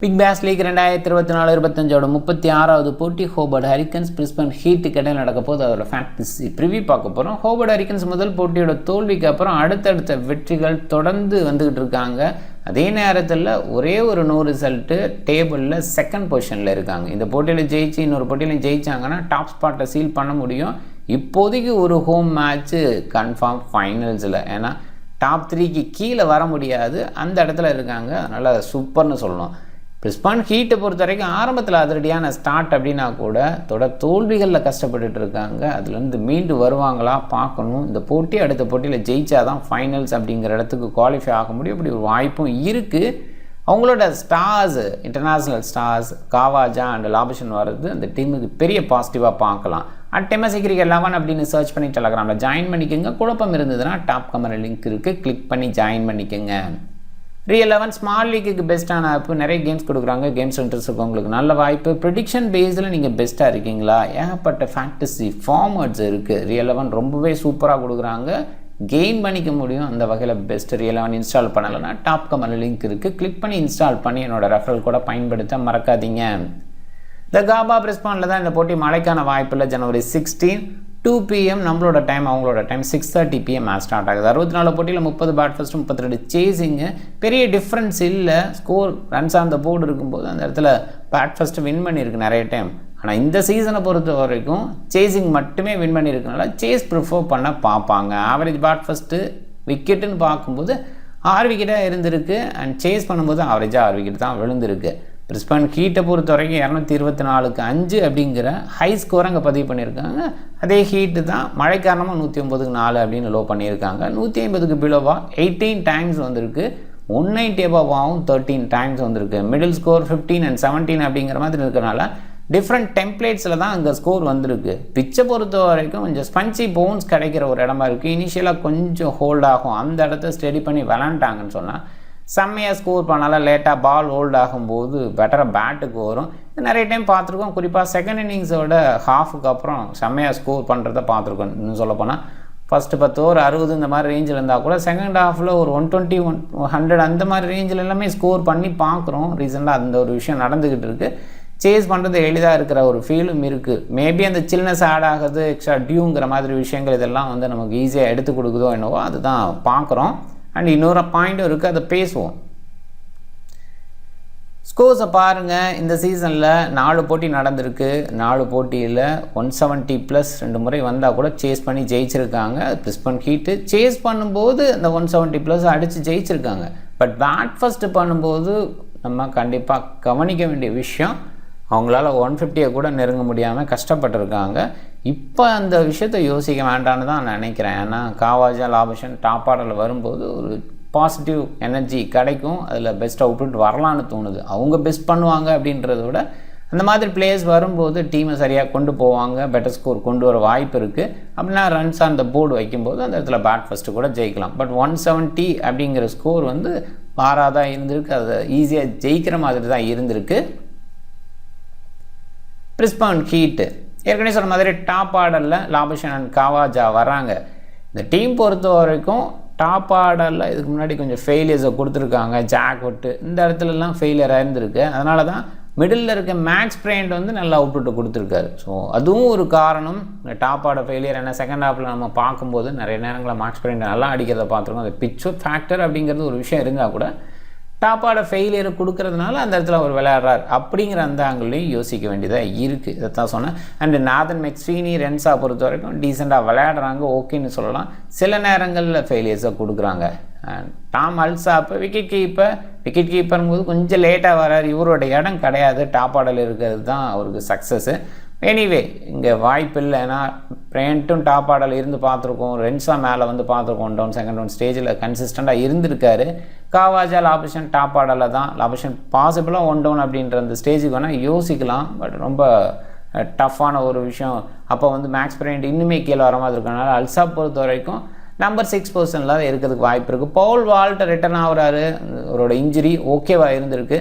Big base league 2024-25 36வது போட்டி Hobart ஹரிக்கன்ஸ் Brisbane ஹீட்டுக்கு இடையில் நடக்க போது அதோட ஃபேண்டசி ப்ரிவியூ பார்க்க போகிறோம். ஹோபர்ட் ஹரிக்கன்ஸ் முதல் போட்டியோட தோல்விக்கு அப்புறம் அடுத்தடுத்த வெற்றிகள் தொடர்ந்து வந்துக்கிட்டு இருக்காங்க. அதே நேரத்தில் ஒரே ஒரு நோ ரிசல்ட்டு டேபிளில் செகண்ட் பொசிஷனில் இருக்காங்க. இந்த போட்டியில் ஜெயிச்சு இன்னொரு போட்டியில் ஜெயிச்சாங்கன்னா டாப் ஸ்பாட்டை சீல் பண்ண முடியும். இப்போதைக்கு ஒரு ஹோம் மேட்ச்சு கன்ஃபார்ம் ஃபைனல்ஸில், ஏன்னா டாப் 3க்கு கீழே வர முடியாது, அந்த இடத்துல இருக்காங்க. அதனால் சூப்பர்னு சொல்லணும். பிரிஸ்பன் ஹீட்டை பொறுத்த வரைக்கும் ஆரம்பத்தில் அதிரடியான ஸ்டார்ட் அப்படின்னா கூட தொடர் தோல்விகளில் கஷ்டப்பட்டுட்டு இருக்காங்க. அதுலேருந்து மீண்டு வருவாங்களா பார்க்கணும். இந்த போட்டி அடுத்த போட்டியில் ஜெயிச்சா தான் ஃபைனல்ஸ் அப்படிங்கிற இடத்துக்கு குவாலிஃபை ஆக முடியும். அப்படி ஒரு வாய்ப்பும் இருக்குது. அவங்களோட ஸ்டார்ஸ், இன்டர்நேஷ்னல் ஸ்டார்ஸ் காவாஜா அண்ட் லாபிஷன் வர்றது அந்த டீமுக்கு பெரிய பாசிட்டிவாக பார்க்கலாம். @MSC Cricket 11 அப்படின்னு சர்ச் பண்ணி டெலகிராமில் ஜாயின் பண்ணிக்கோங்க. குழப்பம் இருந்ததுன்னா டாப் கமெண்ட் லிங்க் இருக்குது, கிளிக் பண்ணி ஜாயின் பண்ணிக்கோங்க. Re11 ஸ்மால் லீக்குக்கு பெஸ்ட்டான ஆப்பு. நிறைய கேம்ஸ் கொடுக்குறாங்க. கேம்ஸ் இன்ட்ரெஸ்ட் இருக்கு உங்களுக்கு நல்ல வாய்ப்பு. ப்ரெடிக்ஷன் பேஸில் நீங்கள் பெஸ்ட்டாக இருக்கீங்களா? ஏகப்பட்ட ஃபேண்டசி ஃபார்மட்ஸ் இருக்குது. Re11 ரொம்பவே சூப்பராக கொடுக்குறாங்க. கெயின் பண்ணிக்க முடியும். அந்த வகையில் பெஸ்ட் Re11 இன்ஸ்டால் பண்ணலைன்னா டாப் கமெண்ட் லிங்க் இருக்குது, கிளிக் பண்ணி இன்ஸ்டால் பண்ணி என்னோடய ரெஃபரல் கூட பயன்படுத்த மறக்காதீங்க. இந்த காபா பிரிஸ்பானில் தான் இந்த போட்டி மழைக்கான வாய்ப்பு இல்லை. January 16 2 PM நம்மளோட டைம், அவங்களோட டைம் 6:30 PM ஸ்டார்ட் ஆகுது. 64 போட்டியில் 30 பேட் ஃபர்ஸ்ட் 32 சேசிங்கு. பெரிய டிஃப்ரென்ஸ் இல்லை. Score runs on the board இருக்கும்போது அந்த இடத்துல பேட் ஃபர்ஸ்ட்டு வின் பண்ணியிருக்கு நிறைய டைம். ஆனால் இந்த சீசனை பொறுத்த வரைக்கும் சேசிங் மட்டுமே வின் பண்ணியிருக்கனால சேஸ் ப்ரிஃபர் பண்ண பார்ப்பாங்க. ஆவரேஜ் பேட் ஃபர்ஸ்ட்டு விக்கெட்டுன்னு பார்க்கும்போது 6 விக்கெட்டாக இருந்திருக்கு. அண்ட் சேஸ் பண்ணும்போது ஆவரேஜாக 6 விக்கெட் தான் விழுந்திருக்கு. பிரிஸ்பன் ஹீட்டை பொறுத்த வரைக்கும் 224க்கு 5 அப்படிங்கிற ஹை ஸ்கோர் அங்கே பதிவு பண்ணியிருக்காங்க. அதே ஹீட்டு தான் மழை காரணமாக 109க்கு 4 அப்படின்னு லோ பண்ணியிருக்காங்க. 150க்கு பிலோவாக 18 டைம்ஸ் வந்திருக்கு. 190 அபவாகவும் 13 டைம்ஸ் வந்திருக்கு. மிடில் ஸ்கோர் 15 and 17 அப்படிங்கிற மாதிரி இருக்கிறனால டிஃப்ரெண்ட் டெம்ப்ளேட்ஸில் தான் அங்கே ஸ்கோர் வந்திருக்கு. பிச்சை பொறுத்த வரைக்கும் கொஞ்சம் ஸ்பஞ்சி பவுன்ஸ் கிடைக்கிற ஒரு இடமா இருக்குது. இனிஷியலாக கொஞ்சம் ஹோல்ட் ஆகும். அந்த இடத்த ஸ்டடி பண்ணி விளாண்டாங்கன்னு சொன்னால் செம்மையாக ஸ்கோர் பண்ணாலும் லேட்டாக பால் ஹோல்ட் ஆகும்போது பெட்டராக பேட்டுக்கு வரும். நிறைய டைம் பார்த்துருக்கோம். குறிப்பாக செகண்ட் இன்னிங்ஸோட ஹாஃபுக்கு அப்புறம் செம்மையாக ஸ்கோர் பண்ணுறத பார்த்துருக்கோம். இன்னும் சொல்லப்போனால் ஃபஸ்ட்டு 10 ஓவர் 60 இந்த மாதிரி ரேஞ்சில் இருந்தால் கூட செகண்ட் ஹாஃபில் ஒரு 120 100 அந்த மாதிரி ரேஞ்சில் எல்லாமே ஸ்கோர் பண்ணி பார்க்குறோம். ரீசெண்டாக அந்த ஒரு விஷயம் நடந்துக்கிட்டு இருக்குது. சேஸ் பண்ணுறது எளிதாக இருக்கிற ஒரு ஃபீலும் இருக்குது. மேபி அந்த சில்னஸ் ஆட் ஆகுது, எக்ஸ்ட்ரா டியூங்கிற மாதிரி விஷயங்கள் இதெல்லாம் வந்து நமக்கு ஈஸியாக எடுத்து கொடுக்குதோ என்னவோ அதுதான் பார்க்குறோம். அண்ட் இன்னொரு பாயிண்ட்டும் இருக்குது, அதை பேசுவோம். ஸ்கோர்ஸை பாருங்கள். இந்த சீசனில் 4 போட்டி நடந்திருக்கு. 4 போட்டியில் 170+ 2 முறை வந்தால் கூட சேஸ் பண்ணி ஜெயிச்சிருக்காங்க. பிரிஸ்பன் ஹீட்டு சேஸ் பண்ணும்போது அந்த 170+ அடித்து ஜெயிச்சிருக்காங்க. பட் பேட் ஃபர்ஸ்ட்டு பண்ணும்போது நம்ம கண்டிப்பாக கவனிக்க வேண்டிய விஷயம், அவங்களால 150 கூட நெருங்க முடியாமல் கஷ்டப்பட்டுருக்காங்க. இப்போ அந்த விஷயத்தை யோசிக்க வேண்டான்னு தான் நான் நினைக்கிறேன். ஏன்னா காவாஜா லாபிஷன் டாப் ஆர்டரில் வரும்போது ஒரு பாசிட்டிவ் எனர்ஜி கிடைக்கும். அதில் பெஸ்ட் அவுட்புட் வரலான்னு தோணுது. அவங்க பெஸ்ட் பண்ணுவாங்க அப்படின்றத விட அந்த மாதிரி பிளேயர்ஸ் வரும்போது டீமை சரியாக கொண்டு போவாங்க, பெட்டர் ஸ்கோர் கொண்டு வர வாய்ப்பு இருக்குது. அப்படின்னா ரன்ஸ் அந்த போர்டு வைக்கும்போது அந்த இடத்துல பேட் ஃபர்ஸ்ட்டு கூட ஜெயிக்கலாம். பட் 170 அப்படிங்கிற ஸ்கோர் வந்து பாராதான் இருந்திருக்கு. அதை ஈஸியாக ஜெயிக்கிற மாதிரி தான் இருந்திருக்கு. பிரிஸ்பன் ஹீட்டு ஏற்கனவே சொன்ன மாதிரி டாப் ஆர்டரில் லாபிஷன் அண்ட் காவாஜா வராங்க. இந்த டீம் பொறுத்த வரைக்கும் டாப் ஆர்டரில் இதுக்கு முன்னாடி கொஞ்சம் ஃபெயிலியர்ஸை கொடுத்துருக்காங்க. ஜாக் விட்டு இந்த இடத்துலலாம் ஃபெயிலியராக இருந்திருக்கு. அதனால தான் மிடில் இருக்க மேக்ஸ் பிரைண்ட் வந்து நல்ல அவுட்புட்டை கொடுத்துருக்காரு. ஸோ அதுவும் ஒரு காரணம். டாப் ஆர்டர் ஃபெயிலியர் ஏன்னா செகண்ட் ஹாஃபில் நம்ம பார்க்கும்போது நிறைய நேரங்களில் மேக்ஸ் பிரைண்ட் நல்லா அடிக்கிறத பார்த்துருக்கோம். அது பிட்ச் ஃபேக்டர் அப்படிங்கிறது ஒரு விஷயம் இருந்தால் கூட டாப் ஆர்டர் ஃபெயிலியரை கொடுக்கறதுனால அந்த இடத்துல அவர் விளையாடுறார் அப்படிங்கிற அந்த ஆங்கிள்லையும் யோசிக்க வேண்டியதாக இருக்குது. இதை தான் சொன்னேன். அண்டு நாதன் மெக்ஸ்வீனி ரென்ஸா பொறுத்த வரைக்கும் டீசெண்டாக விளையாடுறாங்க, ஓகேன்னு சொல்லலாம். சில நேரங்களில் ஃபெயிலியர்ஸை கொடுக்குறாங்க. டாம் அல்சாப் விக்கெட் கீப்பரும்போது கொஞ்சம் லேட்டாக வர்றார். இவரோட இடம் கிடையாது. டாப் ஆர்டரில் இருக்கிறது தான் அவருக்கு சக்ஸஸ்ஸு. எனிவே இங்கே வாய்ப்பு இல்லை. ஏன்னா பிரைண்ட்டும் டாப் ஆர்டரில் இருந்து பார்த்துருக்கோம். ரென்ஸா மேலே வந்து பார்த்துருக்கோம். டவுன் செகண்ட் டவுன் ஸ்டேஜில் கன்சிஸ்டண்ட்டாக இருந்திருக்காரு. காவாஜா லாபிஷன் டாப் ஆர்டரில் தான். லாபிஷன் பாசிபிளாக 1 down அப்படின்ற அந்த ஸ்டேஜுக்கு வேணால் யோசிக்கலாம். பட் ரொம்ப டஃப்பான ஒரு விஷயம். அப்போ வந்து மேக்ஸ் பிரைண்ட் இன்னுமே கீழே வர மாதிரி இருக்கனால அல்சாப் பொறுத்த வரைக்கும் நம்பர் 6 பொசிஷனில் இருக்கிறதுக்கு வாய்ப்பு இருக்குது. பவுல் வால்ட் ரிட்டர்ன் ஆகுறாரு. அவரோட இன்ஜுரி ஓகேவாக இருந்திருக்கு.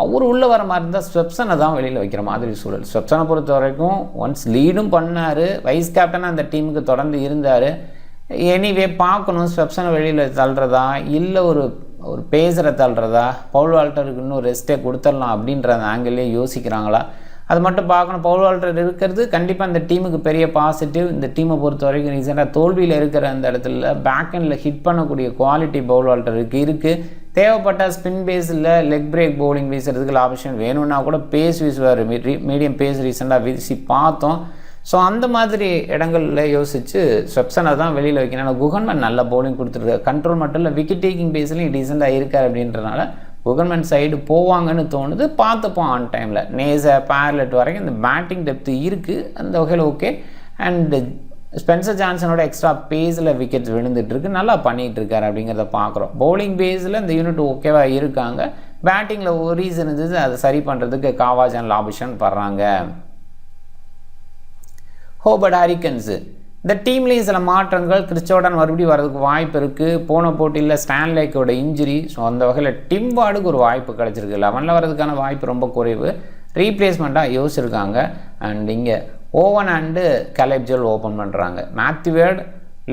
அவர் உள்ளே வர மாதிரி இருந்தால் ஸ்வெப்சனை தான் வெளியில் வைக்கிற மாதிரி சூழல். ஸ்வெப்சனை பொறுத்த வரைக்கும் ஒன்ஸ் லீடும் பண்ணார். வைஸ் கேப்டனாக அந்த டீமுக்கு தொடர்ந்து இருந்தார். எனிவே பார்க்கணும் ஸ்வெப்சனை வெளியில் தள்ளுறதா இல்லை ஒரு ஒரு பேஸரை தள்ளுறதா, பவுல் வால்டருக்கு இன்னும் ரெஸ்ட்டே கொடுத்துடலாம் அப்படின்ற அந்த ஆங்கிள்லேயே யோசிக்கிறாங்களா, அது மட்டும் பார்க்கணும். பவுல் வால்டர் இருக்கிறது கண்டிப்பாக இந்த டீமுக்கு பெரிய பாசிட்டிவ். இந்த டீமை பொறுத்த வரைக்கும் ரீசெண்டாக தோல்வியில் இருக்கிற அந்த இடத்துல பேக் ஹெண்டில் ஹிட் பண்ணக்கூடிய குவாலிட்டி பவுல் வால்டருக்கு இருக்குது. தேவைப்பட்ட ஸ்பின் பேஸில் லெக் பிரேக் பவுலிங் வீசுறதுக்கு ஆப்ஷன் வேணும்னா கூட பேஸ் வீசுவார், மீடியம் பேஸ் ரீசெண்டாக வீசி பார்த்தோம். ஸோ அந்த மாதிரி இடங்களில் யோசித்து ஸ்வெப்சனை தான் வெளியில் வைக்கணும். ஆனால் குகன்மேன் நல்ல பவுலிங் கொடுத்துருக்காரு, கண்ட்ரோல் மட்டும் இல்லை விக்கெட் டேக்கிங் பேஸ்லையும் டீசெண்டாக இருக்கார். அப்படின்றனால குகன்மேன் சைடு போவாங்கன்னு தோணுது. பார்த்துப்போம் ஆன் டைமில். நேஸை பேர்லெட் வரைக்கும் இந்த பேட்டிங் டெப்த்து இருக்குது, அந்த வகையில் ஓகே. அண்டு ஸ்பென்சர் ஜான்சனோட எக்ஸ்ட்ரா பேஸில் விக்கெட்ஸ் விழுந்துட்டுருக்கு, நல்லா பண்ணிகிட்டு இருக்காரு அப்படிங்கிறத பார்க்குறோம். பவுலிங் பேஸில் இந்த யூனிட் ஓகேவாக இருக்காங்க. பேட்டிங்கில் ஒரு ரீசன் இருந்தது, அதை சரி பண்ணுறதுக்கு காவாஜன் லாபிஷன் படுறாங்க. ஹோபர்ட் ஹரிக்கன்ஸு இந்த டீம்லேயும் சில மாற்றங்கள், கிறிஸ் ஜோர்டன் மறுபடியும் வரதுக்கு வாய்ப்பு இருக்குது. போன போட்டியில் ஸ்டான்லேக்கோட இன்ஜுரி, ஸோ அந்த வகையில் டிம் வார்டுக்கு ஒரு வாய்ப்பு கிடச்சிருக்கு. 11 வரதுக்கான வாய்ப்பு ரொம்ப குறைவு. ரீப்ளேஸ்மெண்ட்டாக யோசிச்சிருக்காங்க. அண்ட் இங்கே ஓவன் அண்டு கலேப் ஜெல் ஓப்பன் பண்ணுறாங்க. மேத்யூ வேர்ட்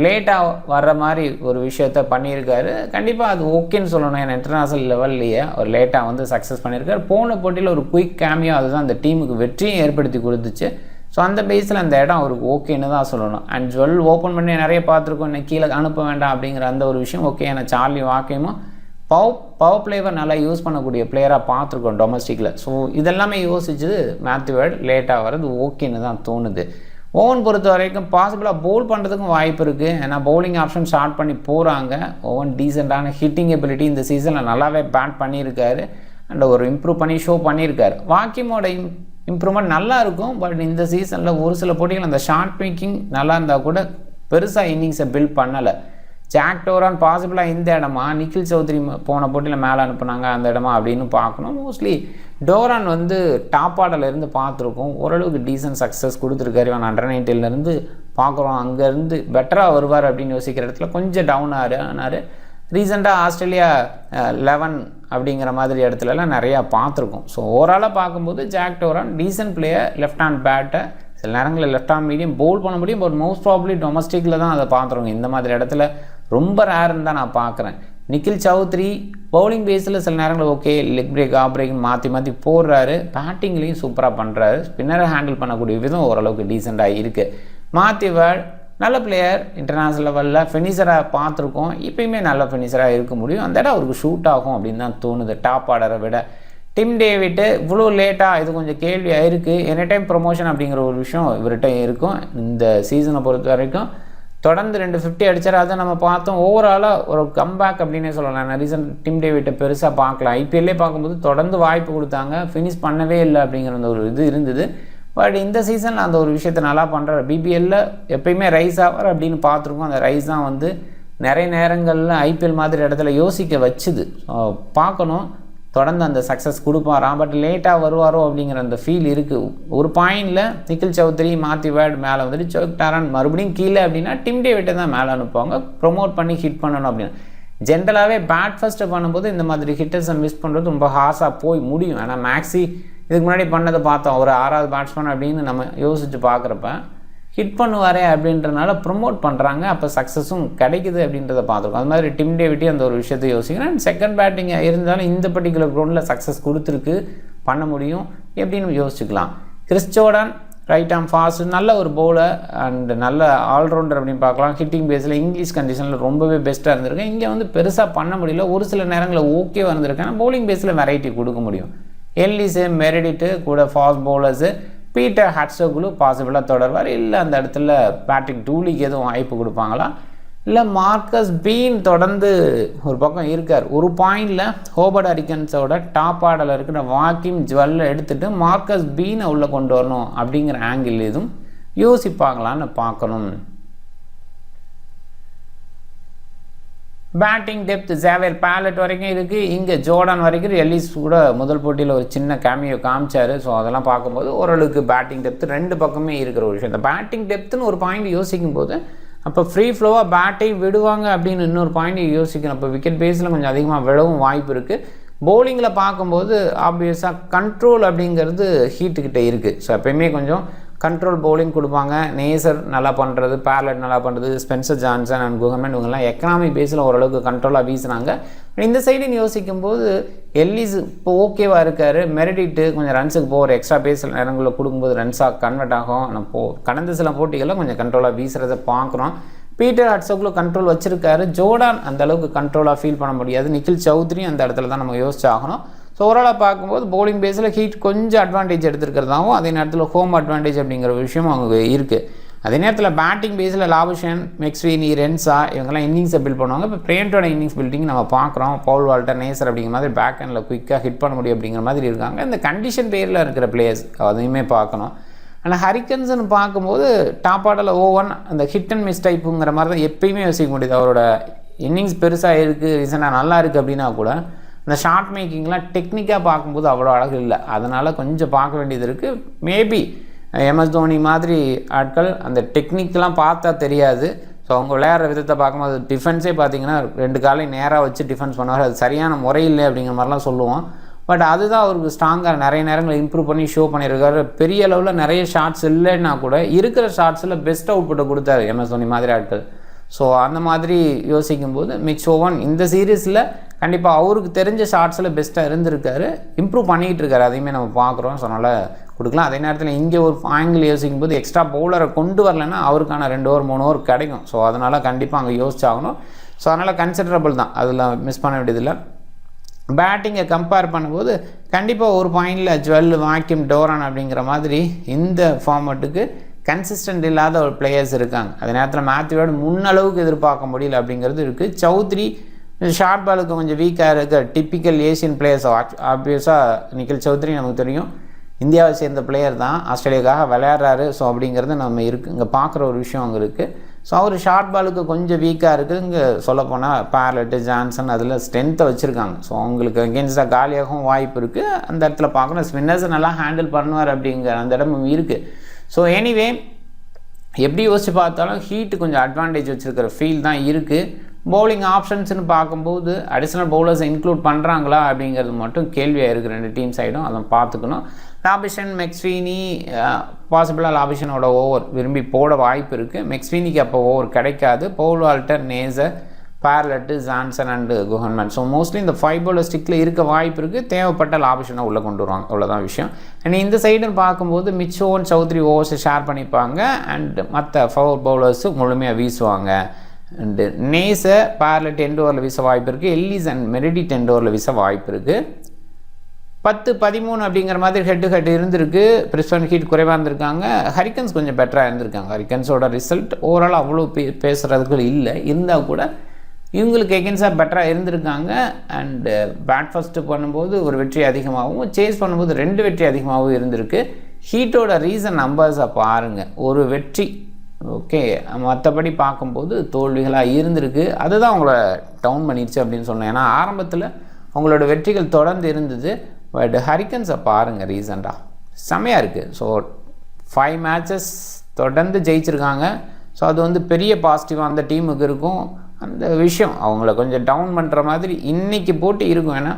லேட்டாக வர்ற மாதிரி ஒரு விஷயத்த பண்ணியிருக்காரு. கண்டிப்பாக அது ஓகேன்னு சொல்லணும். ஏன்னா இன்டர்நேஷ்னல் லெவல்லையே ஒரு லேட்டாக வந்து சக்ஸஸ் பண்ணியிருக்காரு. போன போட்டியில் ஒரு குயிக் கேமியோ, அதுதான் அந்த டீமுக்கு வெற்றியும் ஏற்படுத்தி கொடுத்துச்சு. ஸோ அந்த பேஸில் அந்த இடம் அவருக்கு ஓகேன்னு தான் சொல்லணும். அண்ட் ஜுவல் ஓப்பன் பண்ணி நிறைய பார்த்துருக்கோம், இன்னைக்கு கீழே அனுப்ப வேண்டாம் அப்படிங்கிற அந்த ஒரு விஷயம் ஓகே. ஏன்னா சார்லி வாக்கியமும் பவர் பிளேவர் நல்லா யூஸ் பண்ணக்கூடிய பிளேயராக பார்த்துருக்கோம் டொமஸ்டிக்கில். ஸோ இதெல்லாமே யோசிச்சு மேத்யூ வேர்ட் லேட்டாக வர்றது ஓகேன்னு தான் தோணுது. ஓவன் பொறுத்த வரைக்கும் பாசிபிளாக பவுல் பண்ணுறதுக்கும் வாய்ப்பு இருக்குது. ஏன்னா பவுலிங் ஆப்ஷன் ஸ்டார்ட் பண்ணி போகிறாங்க. ஓவன் டீசெண்டான ஹிட்டிங் எபிலிட்டி இந்த சீசனில் நல்லாவே பேட் பண்ணியிருக்காரு. அண்ட் ஒரு இம்ப்ரூவ் பண்ணி ஷோ பண்ணியிருக்காரு. வாக்கியமோட இம்ப்ரூவ்மெண்ட் நல்லா இருக்கும். பட் இந்த சீசனில் ஒரு சில போட்டிகள் அந்த ஷார்ட் மேக்கிங் நல்லா இருந்தால் கூட பெருசாக இன்னிங்ஸை பில்ட் பண்ணலை. ஜாக் டோரான் பாசிபிளாக இந்த இடமா, நிக்கில் சௌத்ரி போன போட்டியில் மேலே அனுப்புனாங்க அந்த இடமா அப்படின்னு பார்க்கணும். மோஸ்ட்லி டோரான் வந்து டாப் ஆர்டர்லேருந்து பார்த்துருக்கோம், ஓரளவுக்கு டீசன்ட் சக்ஸஸ் கொடுத்துருக்காரு. இவன் அண்டர் 19லேருந்து பார்க்குறோம், அங்கேருந்து பெட்டராக வருவார் அப்படின்னு யோசிக்கிற இடத்துல கொஞ்சம் டவுன் ஆனார். ரீசெண்டாக ஆஸ்திரேலியா 11 அப்படிங்கிற மாதிரி இடத்துலலாம் நிறையா பார்த்துருக்கோம். ஸோ ஓவராலாக பார்க்கும்போது Jack Doran decent player, left hand பேட்டை, சில நேரங்களில் லெஃப்ட் ஹேண்ட் மீடியம் பவுல் பண்ண முடியும். பட் மோஸ்ட் ப்ராப்ளி டொமஸ்டிக்கில் தான் அதை பார்த்துருவோம். இந்த மாதிரி இடத்துல ரொம்ப ரேர்ன்னு தான் நான் பார்க்குறேன். நிக்கில் சௌத்ரி பவுலிங் பேஸில் சில நேரங்கள் ஓகே, லெக் பிரேக் ஆஃப் பிரேக்னு மாற்றி போடுறாரு. பேட்டிங்லேயும் சூப்பராக பண்ணுறாரு. ஸ்பின்னரை ஹேண்டில் பண்ணக்கூடிய விதம் ஓரளவுக்கு டீசெண்டாக இருக்குது. மேத்யூ வேர்ட் நல்ல பிளேயர், இன்டர்நேஷ்னல் லெவலில் ஃபினிஷராக பார்த்துருக்கோம். இப்போயுமே நல்ல ஃபினிஷராக இருக்க முடியும். அந்த இடம் அவருக்கு ஷூட் ஆகும் அப்படின்னு தான் தோணுது டாப் ஆர்டரை விட. டிம் டேவிட்டு இவ்வளோ லேட்டாக, இது கொஞ்சம் கேள்வியாக இருக்குது. எனி டைம் ப்ரொமோஷன் அப்படிங்கிற ஒரு விஷயம் இவர்கிட்ட இருக்கும். இந்த சீசனை பொறுத்த வரைக்கும் தொடர்ந்து 250 அடிச்சார், அதை நம்ம பார்த்தோம். ஓவராலாக ஒரு கம்பேக் அப்படின்னே சொல்லலாம். நான் ரீசன் டிம் டேவிட்டை பெருசாக பார்க்கலாம். ஐபிஎல்லே பார்க்கும்போது தொடர்ந்து வாய்ப்பு கொடுத்தாங்க, ஃபினிஷ் பண்ணவே இல்லை அப்படிங்கிற அந்த ஒரு இது இருந்தது. பட் இந்த சீசனில் அந்த ஒரு விஷயத்தை நல்லா பண்ணுறாரு. பிபிஎல்லில் எப்பயுமே ரைஸ் ஆவார் அப்படின்னு பார்த்துருக்கோம். அந்த ரைஸ் தான் வந்து நிறைய நேரங்களில் ஐபிஎல் மாதிரி இடத்துல யோசிக்க வச்சுது. பார்க்கணும் தொடர்ந்து அந்த சக்ஸஸ் கொடுப்பாராம். பட் லேட்டாக வருவாரோ அப்படிங்கிற அந்த ஃபீல் இருக்குது. ஒரு பாயிண்டில் நிக்கில் சௌத்ரி, மேத்யூ வேர்ட் மேலே வந்துட்டு ஜோக் டாரன் மறுபடியும் கீழே அப்படின்னா டிம் டேவிட்டை தான் மேலே அனுப்புவாங்க, ப்ரொமோட் பண்ணி ஹிட் பண்ணணும் அப்படின்னு. ஜென்ரலாகவே பேட் ஃபஸ்ட்டு பண்ணும்போது இந்த மாதிரி ஹிட்டர்ஸை மிஸ் பண்ணுறது ரொம்ப ஹாஸாக போய் முடியும். ஏன்னா மேக்ஸி இதுக்கு முன்னாடி பண்ணதை பார்த்தோம், ஒரு 6வது பேட்ஸ்மேன் அப்படின்னு நம்ம யோசித்து பார்க்குறப்ப ஹிட் பண்ணுவாரே அப்படின்றனால ப்ரொமோட் பண்ணுறாங்க, அப்போ சக்ஸஸும் கிடைக்குது அப்படின்றத பார்த்துருக்கோம். அது மாதிரி டிம் டேவிட்டி அந்த ஒரு விஷயத்தை யோசிக்கிறேன். செகண்ட் பேட்டிங் இருந்தாலும் இந்த பர்டிகுலர் க்ரௌண்டில் சக்ஸஸ் கொடுத்துருக்கு, பண்ண முடியும் எப்படின்னு யோசிச்சுக்கலாம். Chris Jordan right arm fast, நல்ல ஒரு பவுலர் அண்ட் நல்ல ஆல்ரவுண்டர் அப்படின்னு பார்க்கலாம். ஹிட்டிங் பேஸில் இங்கிலீஷ் கண்டிஷனில் ரொம்பவே பெஸ்ட்டாக இருந்திருக்கேன். இங்கே வந்து பெருசாக பண்ண முடியல, ஒரு சில நேரங்களில் ஓகேவாக இருந்திருக்கேன். பவுலிங் பேஸில் வெரைட்டி கொடுக்க முடியும். எல்லிஸு, மெரிடிட்டு கூட ஃபாஸ்ட் பவுலர்ஸு, பீட்டர் ஹட்ஸ்டோகுலு பாசிபிளாக தொடர்வார். இல்லை அந்த இடத்துல பேட்ரிக் டூலிக்கு எதுவும் வாய்ப்பு கொடுப்பாங்களா, இல்லை மார்க்கஸ் பீன் தொடர்ந்து ஒரு பக்கம் இருக்கார். ஒரு பாயிண்டில் ஹோபர்ட் ஹரிக்கன்ஸோட டாப் ஆர்டரில் இருக்கிற வாக்கிம் ஜுவல்ல எடுத்துகிட்டு மார்க்கஸ் பீனை உள்ளே கொண்டு வரணும் அப்படிங்கிற ஆங்கிள் எதுவும் யோசிப்பாங்களான்னு பார்க்கணும். பேட்டிங் டெப்த் ஜேவியர் பேலட் வரைக்கும் இருக்குது, இங்கே ஜோர்டான் வரைக்கும். எல்லிஸ் கூட முதல் போட்டியில் ஒரு சின்ன கேமியோ காமிச்சார். ஸோ அதெல்லாம் பார்க்கும்போது ஓரளவுக்கு பேட்டிங் டெப்த் ரெண்டு பக்கமே இருக்கிற ஒரு விஷயம். இந்த பேட்டிங் டெப்த்துன்னு ஒரு பாயிண்ட் யோசிக்கும் போது அப்போ ஃப்ரீ ஃப்ளோவாக பேட்டை விடுவாங்க அப்படின்னு இன்னொரு பாயிண்ட் யோசிக்கணும். அப்போ விக்கெட் பேஸில் கொஞ்சம் அதிகமாக விழவும் வாய்ப்பு இருக்குது. பவுலிங்கில் பார்க்கும்போது ஆப்வியஸாக கண்ட்ரோல் அப்படிங்கிறது ஹீட்டுக்கிட்ட இருக்குது. ஸோ எப்பயுமே கொஞ்சம் கண்ட்ரோல் பவுலிங் கொடுப்பாங்க. நேசர் நல்லா பண்ணுறது, பேர்லெட் நல்லா பண்ணுறது, ஸ்பென்சர் ஜான்சன் அண்ட் குஹன்மேன் இவங்கெல்லாம் எக்கனாமிக் பேஸில் ஓரளவுக்கு கண்ட்ரோலாக வீசுனாங்க. இந்த சைடுன்னு யோசிக்கும்போது எல்லிஸ் இப்போ ஓகேவாக இருக்கார். மெரிடிட்டு கொஞ்சம் ரன்ஸுக்கு போகிற எக்ஸ்ட்ரா பேஸ் நேரங்களில் கொடுக்கும்போது ரன்ஸாக கன்வெர்ட் ஆகும். நம்ம கடந்த சில போட்டிகளில் கொஞ்சம் கண்ட்ரோலாக வீசுகிறத பார்க்குறோம். பீட்டர் ஹட்சோக்லோ கண்ட்ரோல் வச்சுருக்காரு. ஜோர்டான் அந்த அளவுக்கு கண்ட்ரோலாக ஃபீல் பண்ண முடியாது. நிக்கில் சௌத்ரி அந்த இடத்துல தான் நம்ம யோசிச்சாகணும். ஸோ ஓவராலாக பார்க்கும்போது பவுலிங் பேஸில் ஹீட் கொஞ்சம் அட்வான்டேஜ் எடுத்துருக்கிறதாகவும் அதே நேரத்தில் ஹோம் அட்வான்டேஜ் அப்படிங்கிற விஷயமும் அவங்க இருக்குது. அதே நேரத்தில் பேட்டிங் பேஸில் லாபுஷன், மெக்ஸ்வீனி, ரென்ஸா இவங்கெல்லாம் இன்னிங்ஸை பில்ட் பண்ணுவாங்க. இப்போ பிரியண்டோட இன்னிங்ஸ் பில்டிங் நம்ம பார்க்குறோம். பவுல் வால்டர், நேசர் அப்படிங்கிற மாதிரி பேக் ஹேண்டில் குயிக்காக ஹிட் பண்ண முடியும் அப்படிங்கிற மாதிரி இருக்காங்க. இந்த கண்டிஷன் பேரில் இருக்கிற பிளேயர்ஸ் அதையுமே பார்க்கணும். ஆனால் ஹரிக்கன்ஸ்னு பார்க்கும்போது டாப் ஆர்டரில் ஓவன் அந்த ஹிட் அண்ட் மிஸ் டைப்புங்கிற மாதிரி தான் எப்பயுமே யோசிக்க முடியுது. அவரோட இன்னிங்ஸ் பெருசாக இருக்குது, ரீசெண்டாக நல்லா இருக்குது அப்படின்னா கூட அந்த ஷார்ட் மேக்கிங்லாம் டெக்னிக்காக பார்க்கும்போது அவ்வளோ அழகு இல்லை. அதனால் கொஞ்சம் பார்க்க வேண்டியது இருக்குது. மேபி எம்எஸ் தோனி மாதிரி ஆட்கள் அந்த டெக்னிக்கெலாம் பார்த்தா தெரியாது. ஸோ அவங்க விளையாடுற விதத்தை பார்க்கும்போது டிஃபென்ஸே பார்த்தீங்கன்னா 2 காலையும் நேராக வச்சு டிஃபென்ஸ் பண்ணுவார். அது சரியான முறையில்லை அப்படிங்கிற மாதிரிலாம் சொல்லுவோம். பட் அதுதான் அவருக்கு ஸ்ட்ராங்காக நிறைய நேரங்கள் இம்ப்ரூவ் பண்ணி ஷோ பண்ணியிருக்காரு. பெரிய அளவில் நிறைய ஷாட்ஸ் இல்லைன்னா கூட இருக்கிற ஷாட்ஸில் பெஸ்ட் அவுட்புட்டை கொடுத்தாரு எம்எஸ் தோனி மாதிரி ஆட்கள். ஸோ அந்த மாதிரி யோசிக்கும்போது மிச் ஓவன் இந்த சீரீஸில் கண்டிப்பாக அவருக்கு தெரிஞ்ச ஷாட்ஸில் பெஸ்ட்டாக இருந்திருக்காரு. இம்ப்ரூவ் பண்ணிகிட்டு இருக்காரு. அதையுமே நம்ம பார்க்குறோம். ஸோ அதனால் கொடுக்கலாம். அதே நேரத்தில் இங்கே ஒரு ஆங்கிள் யோசிக்கும் போது எக்ஸ்ட்ரா பவுலரை கொண்டு வரலைன்னா அவருக்கான 2 ஓவர் 3 ஓவர் கிடைக்கும். ஸோ அதனால் கண்டிப்பாக அங்கே யோசிச்சாகணும். ஸோ அதனால் கன்சிடரபிள் தான், அதில் மிஸ் பண்ண வேண்டியதில்லை. பேட்டிங்கை கம்பேர் பண்ணும்போது கண்டிப்பாக ஒரு பாயிண்டில் ஜுவல், வாக்கியம், டோரான் அப்படிங்கிற மாதிரி இந்த ஃபார்மேட்டுக்கு கன்சிஸ்டன்ட் இல்லாத ஒரு பிளேயர்ஸ் இருக்காங்க. அதே நேரத்தில் மேத்யூவோட முன்னளவுக்கு எதிர்பார்க்க முடியல அப்படிங்கிறது இருக்குது. சௌத்ரி ஷார்ட் பாலுக்கு கொஞ்சம் வீக்காக இருக்க டிப்பிக்கல் ஏஷியன் பிளேயர்ஸ். ஆப்வியஸாக நிக்கில் சௌத்ரி நமக்கு தெரியும், இந்தியாவை சேர்ந்த பிளேயர் தான், ஆஸ்திரேலியாவுக்காக விளையாடுறாரு. ஸோ அப்படிங்கிறது நம்ம இங்கே பார்க்குற ஒரு விஷயம் அங்கே இருக்குது. ஸோ அவர் ஷார்ட் பாலுக்கு கொஞ்சம் வீக்காக இருக்குது. இங்கே சொல்லப்போனால் பேர்லெட்டு, ஜான்சன் அதில் ஸ்ட்ரென்த்தை வச்சுருக்காங்க. ஸோ அவங்களுக்கு அகேன்ஸ்டாக காலியாகவும் வாய்ப்பு இருக்குது. அந்த இடத்துல பார்க்கணும். ஸ்பின்னர்ஸை நல்லா ஹேண்டில் பண்ணுவார் அப்படிங்கிற அந்த இடமும் இருக்குது. ஸோ எனிவே எப்படி யோசிச்சு பார்த்தாலும் ஹீட்டு கொஞ்சம் அட்வான்டேஜ் வச்சுருக்கிற ஃபீல் தான் இருக்குது. பவுலிங் ஆப்ஷன்ஸ்னு பார்க்கும்போது அடிஷ்னல் பவுலர்ஸை இன்க்ளூட் பண்ணுறாங்களா அப்படிங்கிறது மட்டும் கேள்வியாக இருக்குது 2 டீம் சைடும். அதை பார்த்துக்கணும். லாபிஷன், மெக்ஸ்வீனி பாசிபிளாக லாபிஷனோட ஓவர் விரும்பி போட வாய்ப்பு இருக்குது. மெக்ஸ்வீனிக்கு அப்போ ஓவர் கிடைக்காது. பவுல் வால்டர், நேசர், பேர்லெட்டு, ஜான்சன் அண்டு குஹன்மேன். ஸோ மோஸ்ட்லி இந்த 5 பவுலர் ஸ்டிக்கில் இருக்க வாய்ப்பு இருக்குது. தேவைப்பட்ட லாபிஷனை உள்ளே கொண்டு வருவாங்க. அவ்வளோதான் விஷயம். அண்ட் இந்த சைடுன்னு பார்க்கும்போது மிச் ஓவன், சௌத்ரி ஓவர்ஸை ஷேர் பண்ணிப்பாங்க. அண்ட் மற்ற 4 பவுலர்ஸு முழுமையாக வீசுவாங்க. அண்டு நேசர், பேர்லெட் 2 ஓவரில் வீச வாய்ப்பு இருக்குது. எல்லிஸ் அண்ட் மெரிடிட் 2 ஓவரில் வீச வாய்ப்பு இருக்குது. 10-13 அப்படிங்கிற மாதிரி ஹெட் இருந்திருக்கு. பிரிஸ்பன் ஹீட் குறைவாக இருந்திருக்காங்க. ஹரிக்கன்ஸ் கொஞ்சம் பெட்டராக இருந்திருக்காங்க. ஹரிக்கன்ஸோட ரிசல்ட் ஓவரால் அவ்வளோ பேசுகிறதுக்கு இல்லை, இருந்தால் கூட இவங்களுக்கு எகென்ஸ்டாக பெட்டராக இருந்திருக்காங்க. அண்டு பேட் ஃபஸ்ட்டு பண்ணும்போது ஒரு வெற்றி அதிகமாகவும், சேஸ் பண்ணும்போது 2 வெற்றி அதிகமாகவும் இருந்திருக்கு. ஹீட்டோட ரீசன் நம்பர்ஸை பாருங்கள். ஒரு வெற்றி ஓகே, மற்றபடி பார்க்கும்போது தோல்விகளாக இருந்திருக்கு. அதுதான் அவங்கள டவுன் பண்ணிடுச்சு அப்படின்னு சொன்னேன். ஏன்னா ஆரம்பத்தில் அவங்களோட வெற்றிகள் தொடர்ந்து இருந்தது. பட் ஹரிக்கன்ஸை பாருங்கள், ரீசெண்டாக செமையாக இருக்குது. ஸோ 5 மேட்சஸ் தொடர்ந்து ஜெயிச்சிருக்காங்க. ஸோ அது வந்து பெரிய பாசிட்டிவாக அந்த டீமுக்கு இருக்கும். அந்த விஷயம் அவங்கள கொஞ்சம் டவுன் பண்ணுற மாதிரி இன்றைக்கி போட்டி இருக்கும். ஏன்னா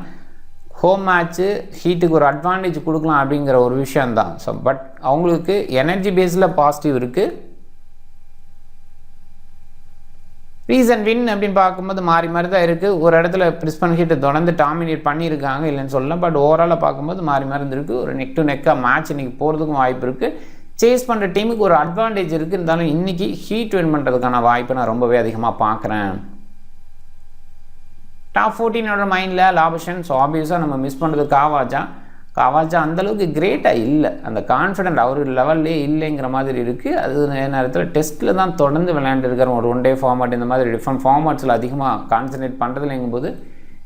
ஹோம் மேட்ச்சு ஹீட்டுக்கு ஒரு அட்வான்டேஜ் கொடுக்கலாம் அப்படிங்கிற ஒரு விஷயந்தான். ஸோ பட் அவங்களுக்கு எனர்ஜி பேஸில் பாசிட்டிவ் இருக்குது. ரீசன் வின் அப்படின்னு பார்க்கும்போது மாறி மாறி தான் இருக்குது. ஒரு இடத்துல பிரிஸ்பன் ஹீட்டை தொடர்ந்து டாமினேட் பண்ணியிருக்காங்க, இல்லைன்னு சொல்லலாம். பட் ஓவராலாக பார்க்கும்போது மாறி மாறி இருந்திருக்கு. ஒரு நெக் டு நெக்காக மேட்ச் இன்றைக்கி போகிறதுக்கும் வாய்ப்பு இருக்குது. சேஸ் பண்ணுற டீமுக்கு ஒரு அட்வான்டேஜ் இருக்குது. இருந்தாலும் இன்றைக்கி ஹீட் வின் பண்ணுறதுக்கான வாய்ப்பை நான் ரொம்பவே அதிகமாக பார்க்குறேன். டாப் 14ஓட மைண்டில் லாபிஷன். ஸோ ஆப்வியஸாக நம்ம மிஸ் பண்ணுறது காவாஜா அந்தளவுக்கு கிரேட்டாக இல்லை. அந்த கான்ஃபிடென்ட் அவர் லெவல்லே இல்லைங்கிற மாதிரி இருக்குது. அது நேரத்தில் டெஸ்ட்டில் தான் தொடர்ந்து விளையாண்டுருக்கார். ஒரு 1 டே ஃபார்மேட் இந்த மாதிரி டிஃப்ரெண்ட் ஃபார்மேட்ஸில் அதிகமாக கான்சன்ட்ரேட் பண்ணுறதுலேங்கும்போது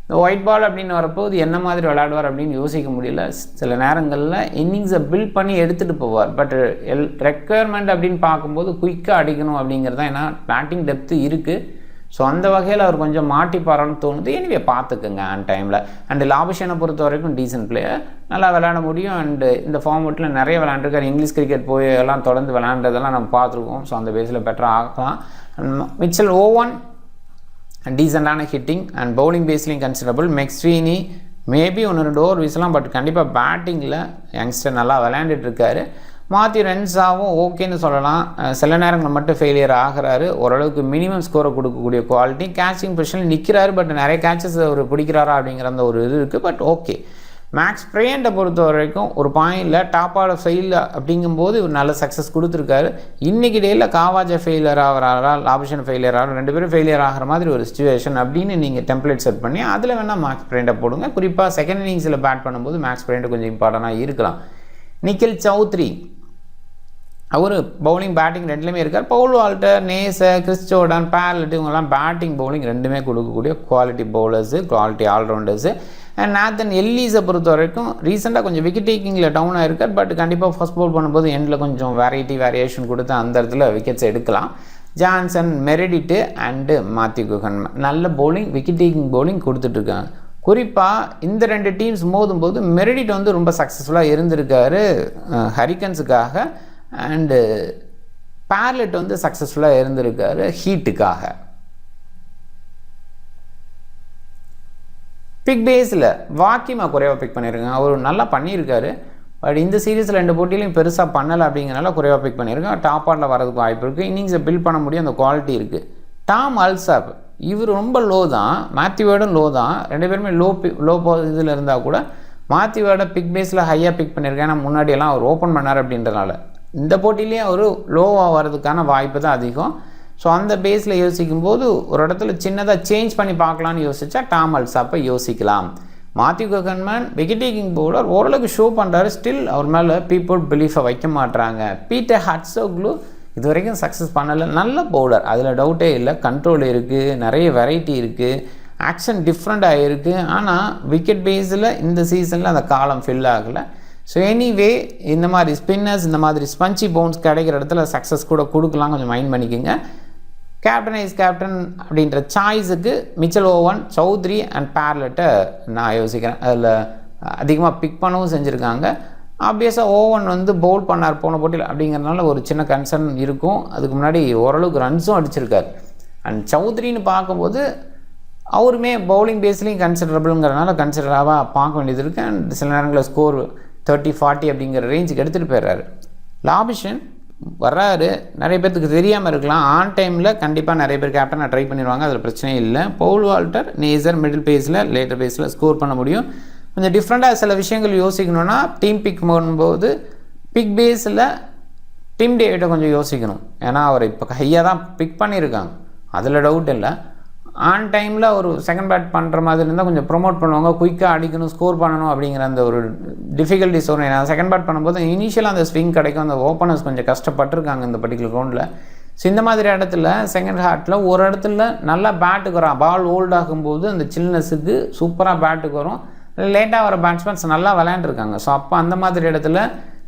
இந்த ஒயிட் பால் அப்படின்னு வரப்போது என்ன மாதிரி விளையாடுவார் அப்படின்னு யோசிக்க முடியல. சில நேரங்களில் இன்னிங்ஸை பில்ட் பண்ணி எடுத்துகிட்டு போவார். பட் ரெக்குயர்மெண்ட் அப்படின்னு பார்க்கும்போது குயிக்காக அடிக்கணும் அப்படிங்கிறது தான். ஏன்னா பேட்டிங் டெப்த்து இருக்குது. ஸோ அந்த வகையில் அவர் கொஞ்சம் மாட்டிப்பாரான்னு தோணுது. எனவே பார்த்துக்குங்க ஆன் டைமில். அண்டு லாபிஷனை பொறுத்த வரைக்கும் டீசன்ட் பிளேயர், நல்லா விளையாட முடியும். அண்டு இந்த ஃபார்மேட்டில் நிறைய விளையாண்டுருக்காரு. இங்கிலீஷ் கிரிக்கெட் போய் எல்லாம் தொடர்ந்து விளையாண்டதெல்லாம் நம்ம பார்த்துருக்கோம். ஸோ அந்த பேஸில் பெட்டராக ஆகலாம். மிச்சல் ஓவன் டீசெண்டான ஹிட்டிங் அண்ட் பவுலிங் பேஸ்லையும் கன்சிடரபிள். மெக்ஸ்வீனி மேபி 1-2 ஓவர் வீசலாம். பட் கண்டிப்பாக பேட்டிங்கில் யங்ஸ்டர் நல்லா விளையாண்டுட்டு இருக்காரு. மாத்யூ ரென்ஸாவும் ஓகேன்னு சொல்லலாம். சில நேரங்கள் மட்டும் ஃபெயிலியர் ஆகிறாரு. ஓரளவுக்கு மினிமம் ஸ்கோரை கொடுக்கக்கூடிய குவாலிட்டி. கேட்சிங் பொசிஷனில் நிற்கிறாரு, பட் நிறைய கேட்சஸ் அவர் பிடிக்கிறாரா அப்படிங்கிற அந்த ஒரு இது இருக்குது. பட் ஓகே, மேக்ஸ் பிரேண்டை பொறுத்த வரைக்கும் ஒரு பாயிண்டில் டாப்பாக ஃபெயில் அப்படிங்கும்போது இவர் நல்ல சக்ஸஸ் கொடுத்துருக்காரு. இன்றைக்கி டேயில் காவாஜா ஃபெயிலியர் ஆகிறாரா, லாபிஷன் ஃபெயிலியர் ஆகிறா, 2 பேரும் ஃபெயிலியர் ஆகிற மாதிரி ஒரு சிச்சுவேஷன் அப்படின்னு நீங்கள் டெம்ப்ளேட் செட் பண்ணி அதில் வேணால் மேக்ஸ் பிரேண்டை போடுங்க. குறிப்பாக செகண்ட் இன்னிங்ஸில் பேட் பண்ணும்போது மேக்ஸ் பிரேண்டு கொஞ்சம் இம்பார்ட்டண்ட்டாக இருக்கலாம். நிக்கில் சௌத்ரி அவர் பவுலிங் பேட்டிங் ரெண்டுலேயுமே இருக்கார். Paul Walter, Neser, Chris Jordan, Bartlett இவங்கெல்லாம் பேட்டிங் பவுலிங் ரெண்டுமே கொடுக்கக்கூடிய quality bowlers, quality allrounders. And Nathan எல்லீஸை பொறுத்த வரைக்கும் ரீசெண்டாக கொஞ்சம் விக்கெட் டேக்கிங்கில் டவுனாக இருக்கார். பட் கண்டிப்பாக ஃபர்ஸ்ட் பவுல் பண்ணும்போது எண்டில் கொஞ்சம் வேரியேஷன் கொடுத்து அந்த இடத்துல விக்கெட்ஸ் எடுக்கலாம். ஜான்சன், மெரிடிட்டு அண்டு மாத்யூ குகன்மேன் நல்ல பவுலிங், விக்கெட் டேக்கிங் பவுலிங் கொடுத்துட்ருக்காங்க. குறிப்பாக இந்த 2 டீம்ஸ் மோதும்போது மெரிடிட் வந்து ரொம்ப சக்ஸஸ்ஃபுல்லாக இருந்திருக்காரு ஹரிக்கன்ஸுக்காக. அண்டு பேரலட் வந்து சக்ஸஸ்ஃபுல்லாக இருந்திருக்காரு ஹீட்டுக்காக. பிக் பேஸில் வாக்கியமாக குறைவாக பிக் பண்ணியிருக்காங்க. அவர் நல்லா பண்ணியிருக்காரு. பட் இந்த சீரீஸில் 2 போட்டியிலையும் பெருசாக பண்ணலை அப்படிங்கிறனால குறைவாக பிக் பண்ணியிருக்காங்க. டாப் ஆர்டரில் வரதுக்கு வாய்ப்பு இருக்குது. இன்னிங்ஸை பில்ட் பண்ண முடியும், அந்த குவாலிட்டி இருக்குது. டாம் அல்சாப் இவர் ரொம்ப லோ தான், மாத்யூ வேர்டும் லோ தான். 2 பேருமே லோ இதில் இருந்தால் கூட மாத்யூ வேர்டை பிக் பேஸில் ஹையாக பிக் பண்ணியிருக்கேன். ஏன்னா முன்னாடியெல்லாம் அவர் ஓப்பன் பண்ணார் அப்படின்றனால இந்த போட்டிலேயே அவர் லோவாக வர்றதுக்கான வாய்ப்பு தான் அதிகம். ஸோ அந்த பேஸில் யோசிக்கும்போது ஒரு இடத்துல சின்னதாக சேஞ்ச் பண்ணி பார்க்கலான்னு யோசிச்சா டாம் அல்சாப்பை யோசிக்கலாம். மாத்யூ குகன்மேன் விக்கெட் டேக்கிங் பவுலர் ஓரளவுக்கு ஷோ பண்ணுறாரு. ஸ்டில் அவர் மேலே பீப்புள் பிலீஃபை வைக்க மாட்டுறாங்க. பீட்டர் ஹட்சோக்லு இது வரைக்கும் சக்ஸஸ் பண்ணலை. நல்ல பவுலர், அதில் டவுட்டே இல்லை. கண்ட்ரோல் இருக்குது, நிறைய வெரைட்டி இருக்குது, ஆக்ஷன் டிஃப்ரெண்ட்டாக இருக்குது. ஆனால் விக்கெட் பேஸில் இந்த சீசனில் அந்த காலம் ஃபில் ஆகலை. ஸோ எனிவே இந்த மாதிரி ஸ்பின்னர்ஸ், இந்த மாதிரி ஸ்பஞ்சி பவுன்ஸ் கிடைக்கிற இடத்துல சக்ஸஸ் கூட கொடுக்கலாம். கொஞ்சம் மைண்ட் பண்ணிக்கோங்க. கேப்டன் இஸ் கேப்டன் அப்படின்ற சாய்ஸுக்கு மிச்சல் ஓவன், சௌத்ரி அண்ட் பேரலட்டை நான் யோசிக்கிறேன். அதில் அதிகமாக பிக் பண்ணவும் செஞ்சுருக்காங்க. ஆப்வியஸாக ஓவன் வந்து பவுல் பண்ணார் போன போட்டியில் அப்படிங்கிறதுனால ஒரு சின்ன கன்சர்ன் இருக்கும். அதுக்கு முன்னாடி ஓரளவுக்கு ரன்ஸும் அடிச்சிருக்காரு. அண்ட் சௌத்ரின்னு பார்க்கும்போது அவருமே பவுலிங் பேஸ்லேயும் கன்சிடரபிள்ங்கிறதுனால கன்சிடராக பார்க்க வேண்டியது இருக்குது. அண்ட் சில நேரங்களில் ஸ்கோர் 30-40 அப்படிங்கிற ரேஞ்சுக்கு எடுத்துகிட்டு போயிடுறாரு. லாபிஷன் வர்றாரு, நிறைய பேர்த்துக்கு தெரியாமல் இருக்கலாம். ஆன் டைமில் கண்டிப்பாக நிறைய பேர் கேப்டனை ட்ரை பண்ணிடுவாங்க, அதில் பிரச்சனையே இல்லை. பவுல் வால்டர், நேசர் மிடில் பேஸில், லேட்டர் பேஸில் ஸ்கோர் பண்ண முடியும். கொஞ்சம் டிஃப்ரெண்ட்டாக சில விஷயங்கள் யோசிக்கணும்னா டீம் பிக் பண்ணும்போது பிக் பேஸில் டிம் டேவிட்டை கொஞ்சம் யோசிக்கணும். ஏன்னா அவர் இப்போ ஹையாக தான் பிக் பண்ணியிருக்காங்க, அதில் டவுட் இல்லை. ஆன் டைமில் ஒரு செகண்ட் பேட் பண்ணுற மாதிரி இருந்தால் கொஞ்சம் ப்ரொமோட் பண்ணுவாங்க, குயிக்காக அடிக்கணும், ஸ்கோர் பண்ணணும் அப்படிங்கிற அந்த ஒரு டிஃபிகல்ட்டிஸ் வரும். ஏன்னா செகண்ட் பேட் பண்ணும்போது இனிஷியலாக அந்த ஸ்விங் கிடைக்கும். அந்த ஓப்பனர்ஸ் கொஞ்சம் கஷ்டப்பட்டுருக்காங்க இந்த பர்டிகுலர் ரவுண்டில். ஸோ இந்த மாதிரி இடத்துல செகண்ட் ஹார்ட்டில் ஒரு இடத்துல நல்லா பேட்டுக்கு வரும். பால் ஓல்ட் ஆகும்போது அந்த சில்னஸுக்கு சூப்பராக பேட்டுக்கு வரும். லேட்டாக வர பேட்ஸ்மேன்ஸ் நல்லா விளையாண்டுருக்காங்க. ஸோ அப்போ அந்த மாதிரி இடத்துல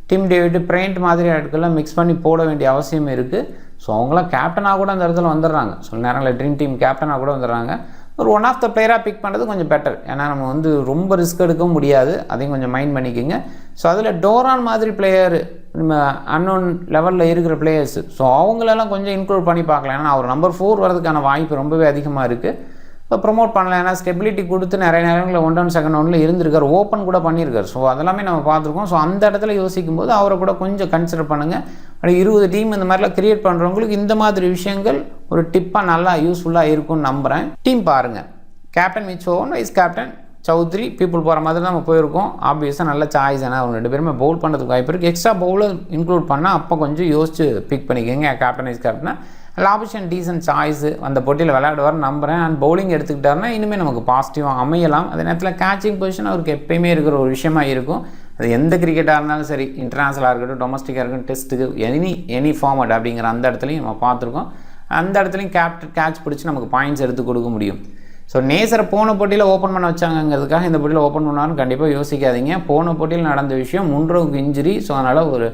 டிம் டேவிட், பிரெண்ட் மாதிரி இடத்துல மிக்ஸ் பண்ணி போட வேண்டிய அவசியம் இருக்குது. ஸோ அவங்களாம் கேப்டனாக கூட அந்த இடத்துல வந்துடுறாங்க. சில நேரங்களில் ட்ரீம் டீம் கேப்டனாக கூட வந்துடுறாங்க. ஒரு ஒன் ஆஃப் த பிளேயராக பிக் பண்ணுறது கொஞ்சம் பெட்டர். ஏன்னா நம்ம வந்து ரொம்ப ரிஸ்க் எடுக்க முடியாது, அதையும் கொஞ்சம் மைண்ட் பண்ணிக்கோங்க. ஸோ அதில் டோரான் மாதிரி பிளேயர், நம்ம அன்னோன் லெவலில் இருக்கிற பிளேயர்ஸ், ஸோ அவங்களெல்லாம் கொஞ்சம் இன்க்ளூட் பண்ணி பார்க்கலாம். ஏன்னா அவர் நம்பர் 4 வரதுக்கான வாய்ப்பு ரொம்பவே அதிகமாக இருக்குது. இப்போ ப்ரொமோட் பண்ணலாம். ஏன்னா ஸ்டெபிலிட்டி கொடுத்து நிறைய நேரங்களில் 1 down 2nd round இருந்திருக்கார், ஓப்பன் கூட பண்ணியிருக்காரு. ஸோ அதெல்லாமே நம்ம பார்த்துருக்கோம். ஸோ அந்த இடத்துல யோசிக்கும் போது அவரை கூட கொஞ்சம் கன்சிடர் பண்ணுங்கள். அப்படி 20 டீம் இந்த மாதிரிலாம் கிரியேட் பண்ணுறவங்களுக்கு இந்த மாதிரி விஷயங்கள் ஒரு டிப்பாக நல்லா யூஸ்ஃபுல்லாக இருக்கும்னு நம்புகிறேன். டீம் பாருங்கள், captain Mitch Owen, vice captain Chaudhary, people போகிற மாதிரி தான் நம்ம போயிருக்கோம். ஆப்வியஸாக நல்ல சாய்ஸ். ஏன்னா அவங்க 2 பேருமே பவுல் பண்ணுறதுக்கு வாய்ப்பு இருக்குது. எக்ஸ்ட்ரா பவுலர் இன்க்ளூட் பண்ணால் அப்போ கொஞ்சம் யோசிச்சு பிக் பண்ணிக்கோங்க. கேப்டன் வைஸ் கேப்டனா லாபிஷன் டீசன்ட் சாய்ஸு அந்த போட்டியில் விளையாடுவார்னு நம்புகிறேன். அண்ட் பவுலிங் எடுத்துக்கிட்டாருன்னா இனிமேல் நமக்கு பாசிட்டிவாக அமையலாம். அதே நேரத்தில் கேட்சிங் பொசிஷன் அவருக்கு எப்பயுமே இருக்கிற ஒரு விஷயமா இருக்கும். அது எந்த கிரிக்கெட்டாக இருந்தாலும் சரி, இன்டர்நேஷனலாக இருக்கட்டும், டொமஸ்டிக்காக இருக்கட்டும், டெஸ்ட்டுக்கு எனி ஃபார்மட் அப்படிங்கிற அந்த இடத்துலையும் நம்ம பார்த்துருக்கோம். அந்த இடத்துலையும் கேட்ச் பிடிச்சி நமக்கு பாயிண்ட்ஸ் எடுத்து கொடுக்க முடியும். ஸோ நேசரை போன போட்டியில் ஓப்பன் பண்ண வச்சாங்கிறதுக்காக இந்த போட்டியில் ஓப்பன் பண்ணாலும் கண்டிப்பாக யோசிக்காதீங்க. போன போட்டியில் நடந்த விஷயம் முன்ரோவுக்கு இன்ஜுரி. ஸோ அதனால் ஒரு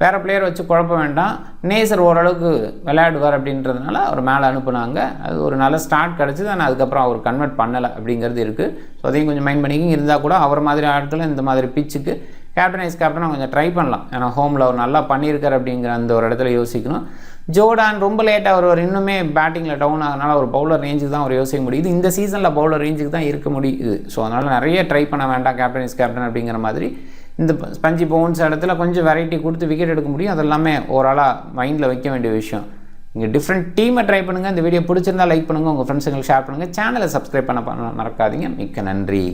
வேறு பிளேயர் வச்சு குழப்ப வேண்டாம். நேசர் ஓரளவுக்கு விளையாடுவார் அப்படின்றதுனால அவர் மேலே அனுப்புனாங்க. அது ஒரு நல்ல ஸ்டார்ட் கிடச்சிது. ஆனால் அதுக்கப்புறம் அவர் கன்வெர்ட் பண்ணலை அப்படிங்கிறது இருக்குது. ஸோ அதையும் கொஞ்சம் மைண்ட் பண்ணிக்கிங்க. இருந்தால் கூட அவர் மாதிரி ஆட்கள் இந்த மாதிரி பிச்சுக்கு கேப்டன் வைஸ் கேப்டனாக கொஞ்சம் ட்ரை பண்ணலாம். ஏன்னா ஹோமில் அவர் நல்லா பண்ணியிருக்கார் அப்படிங்கிற அந்த ஒரு இடத்துல யோசிக்கணும். ஜோர்டான் ரொம்ப லேட்டாக வருவார், இன்னுமே பேட்டிங்கில் டவுன் ஆகனால ஒரு பவுலர் ரேஞ்சுக்கு தான் அவர் யோசிக்க முடியுது. இந்த சீசனில் பவுலர் ரேஞ்சுக்கு தான் இருக்க முடியுது. ஸோ அதனால் நிறைய ட்ரை பண்ண வேண்டாம் கேப்டன் வைஸ் கேப்டன் அப்படிங்கிற மாதிரி. இந்த ஸ்பஞ்சி பவுன்ஸ் இடத்துல கொஞ்சம் வெரைட்டி கொடுத்து விக்கெட் எடுக்க முடியும். அது எல்லாமே ஓவராலாக மைண்டில் வைக்க வேண்டிய விஷயம். இங்கே டிஃப்ரெண்ட் டீமை ட்ரை பண்ணுங்கள். இந்த வீடியோ பிடிச்சிருந்தால் லைக் பண்ணுங்கள், உங்கள் ஃப்ரெண்ட்ஸுங்களுக்கு ஷேர் பண்ணுங்கள், சேனலை சப்ஸ்கிரைப் பண்ண மறக்காதீங்க. மிக்க நன்றி.